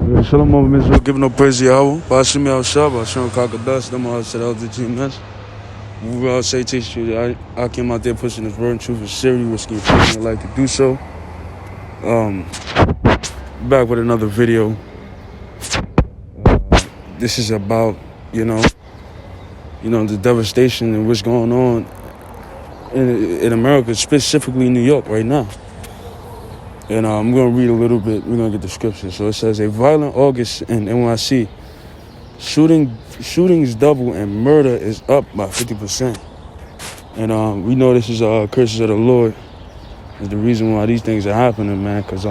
Shalom over Israel, giving no praise to Yahweh. Bashim Yahushua, Bashim Kakadas, them all said out the GMS. We all say teach you. I came out there pushing this word and truth and serious, risking everything I like to do so. Back with another video. This is about, the devastation and what's going on in America, specifically New York right now. And I'm going to read a little bit. We're going to get the scripture. So it says, a violent August in NYC. Shootings double and murder is up by 50%. And we know this is curses of the Lord. Is the reason why these things are happening, man. Because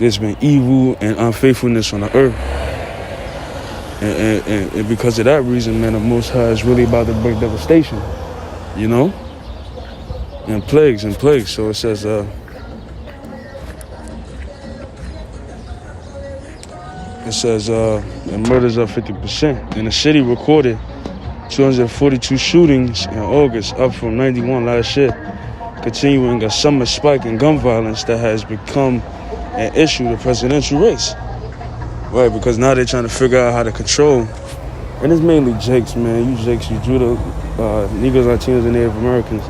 there's been evil and unfaithfulness on the earth. And because of that reason, man, the Most High is really about to bring devastation. And plagues. So it says... It says, and murders up 50%. And the city recorded 242 shootings in August, up from 91 last year, continuing a summer spike in gun violence that has become an issue in the presidential race. Right, because now they're trying to figure out how to control. And it's mainly Jakes, man. You Jakes, you Judah, Negroes, Latinos, and Native Americans,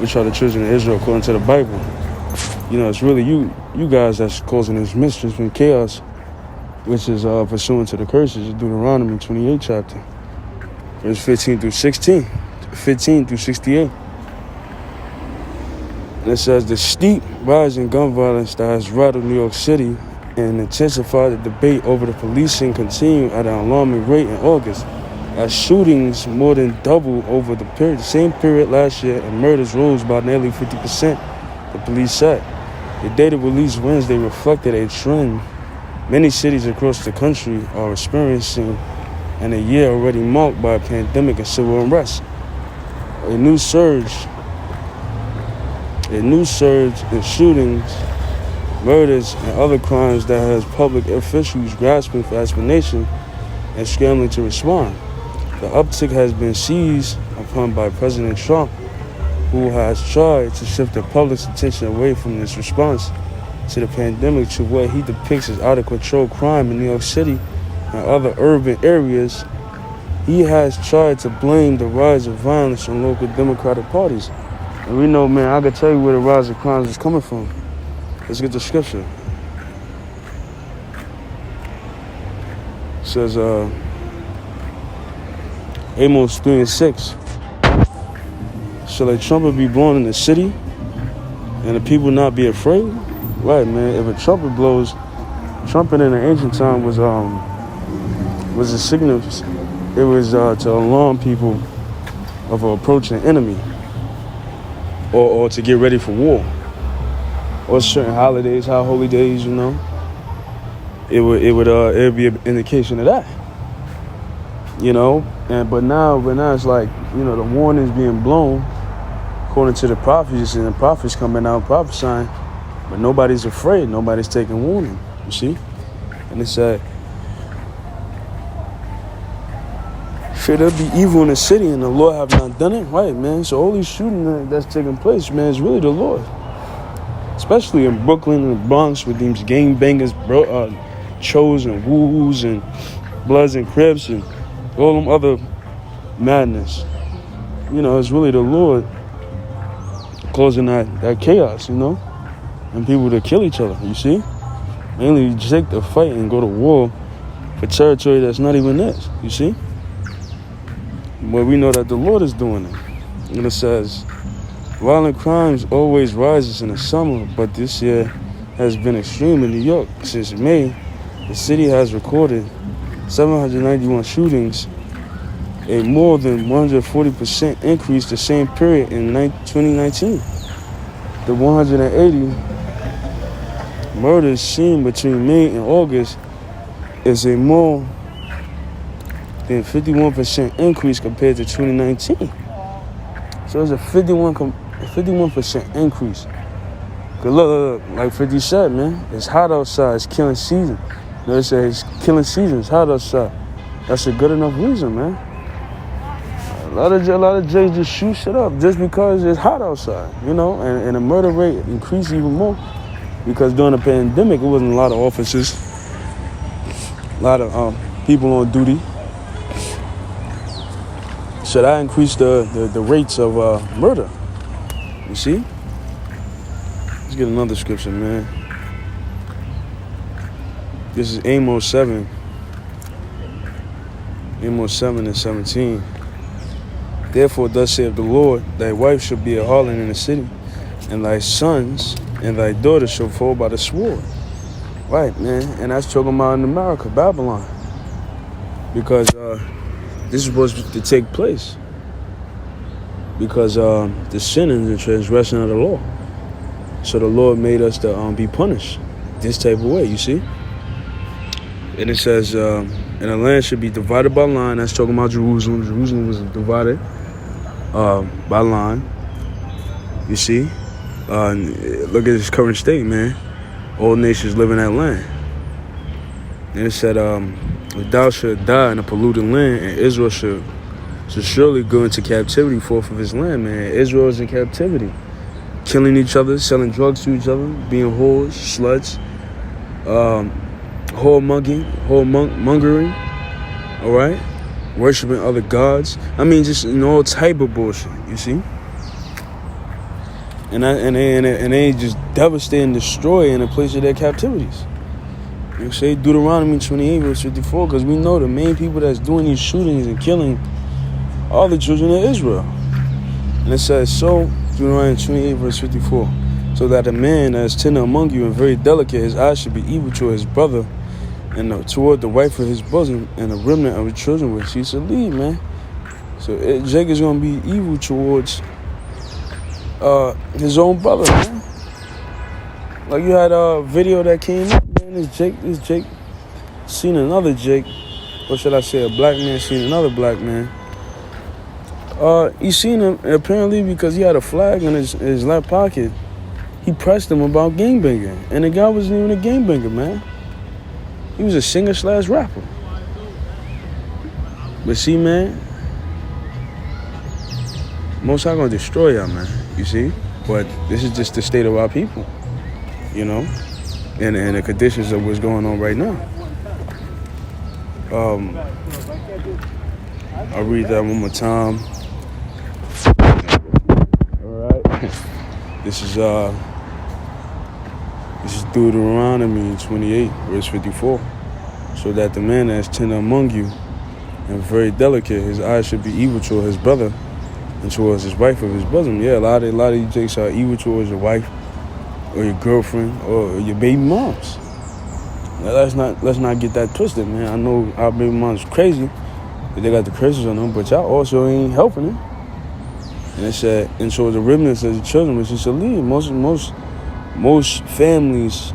which are the children of Israel according to the Bible. It's really you guys that's causing this mischief and chaos, which is pursuant to the curses of Deuteronomy 28 chapter, verse 15 through 68. And it says, the steep rise in gun violence that has rattled New York City and intensified the debate over the policing continued at an alarming rate in August, as shootings more than doubled over the same period last year and murders rose by nearly 50%, the police said. The data released Wednesday reflected a trend many cities across the country are experiencing in a year already marked by a pandemic and civil unrest. A new surge in shootings, murders, and other crimes that has public officials grasping for explanation and scrambling to respond. The uptick has been seized upon by President Trump, who has tried to shift the public's attention away from this response to the pandemic to what he depicts as out-of-control crime in New York City and other urban areas. He has tried to blame the rise of violence on local Democratic parties. And we know, man, I can tell you where the rise of crimes is coming from. Let's get the scripture. It says, Amos 3:6. Shall a trumpet be blown in the city and the people not be afraid? Right, man. If a trumpet blows, trumpet in the ancient time was a signal. It was to alarm people of an approaching enemy, or to get ready for war, or certain holidays, high holy days. It would be an indication of that. But now it's like the warning's being blown according to the prophets, and the prophets coming out prophesying. But nobody's afraid. Nobody's taking warning. You see? And it said, should there be evil in the city and the Lord have not done it? Right, man. So all these shooting that's taking place, man, is really the Lord. Especially in Brooklyn and the Bronx with these gangbangers, Chos and Woos and Bloods and Crips and all them other madness. It's really the Lord causing that chaos, and people to kill each other, you see? Mainly Jake to fight and go to war for territory that's not even theirs, you see? But we know that the Lord is doing it. And it says, violent crimes always rises in the summer, but this year has been extreme in New York. Since May, the city has recorded 791 shootings, a more than 140% increase the same period in 2019. The 180 murders seen between May and August is a more than 51% increase compared to 2019. So it's a 51% increase. Cause look, like 50 said, man, it's hot outside, it's killing season. They say it's killing season, it's hot outside. That's a good enough reason, man. A lot of J's just shoot shit up just because it's hot outside, and the murder rate increased even more because during the pandemic, it wasn't a lot of officers A lot of people on duty. Should I increase the rates of murder? You see? Let's get another scripture, man. This is Amos 7. Amos 7 and 17. Therefore, thus saith the Lord, thy wife shall be a harlot in the city, and thy sons and thy daughters shall fall by the sword. Right, man. And that's talking about in America, Babylon. Because this is supposed to take place. Because the sin and the transgression of the law. So the Lord made us to be punished this type of way, you see? And it says, and the land should be divided by line. That's talking about Jerusalem. Jerusalem was divided by line. You see? Look at its current state, man. All nations live in that land. And it said, thou shalt die in a polluted land, and Israel should surely go into captivity forth of his land, man. Israel is in captivity. Killing each other, selling drugs to each other, being whores, sluts, whoremongering, all right? Worshiping other gods. I mean, just all type of bullshit, you see? And they just devastate and destroy in the place of their captivities. You say Deuteronomy 28 verse 54, because we know the main people that's doing these shootings and killing are the children of Israel. And it says, so, Deuteronomy 28 verse 54, so that a man that is tender among you and very delicate, his eyes should be evil toward his brother and toward the wife of his bosom, and the remnant of the children which he shall lead, man. So Jake is going to be evil towards his own brother, man. Like you had a video that came up, man. This Jake seen another Jake, or should I say a black man seen another black man. He seen him apparently because he had a flag in his left pocket. He pressed him about gangbanging, and the guy wasn't even a gangbanger, man. He was a singer/rapper. But see, man, Most High gonna destroy y'all, man. You see? But this is just the state of our people, you know, and the conditions of what's going on right now. I'll read that one more time. All right. This is Deuteronomy 28, verse 54. So that the man that is tender among you and very delicate, his eyes should be evil toward his brother and towards his wife of his bosom. Yeah, a lot of you jakes are evil towards your wife or your girlfriend or your baby moms. Now, let's not get that twisted, man. I know our baby moms crazy, but they got the curses on them, but y'all also ain't helping them. And it said, and so the remnants of the children which you shall lead. Most families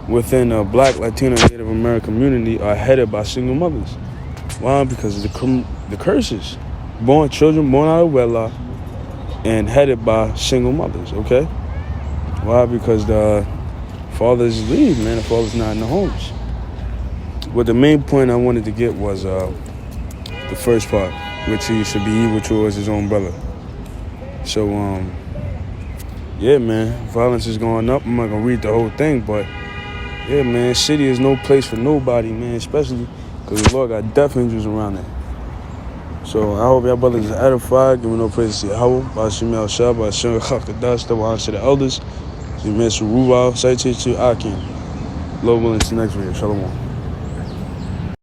within a black, Latino, Native American community are headed by single mothers. Why? Because of the curses. Children born out of wedlock and headed by single mothers, okay? Why? Because the fathers leave, man. The fathers not in the homes. But the main point I wanted to get was the first part, which he should be evil towards his own brother. So, yeah, man, violence is going up. I'm not going to read the whole thing, but, yeah, man, city is no place for nobody, man, especially because the Lord got death angels around there. So I hope y'all brothers are edified. Giving no praise to Yahweh, by Shemel Shah, by Shem Chakadas, the honor to the elders, the Mr. Ruval, Saiti to Akin. Lord willing, to the next video. Shalom.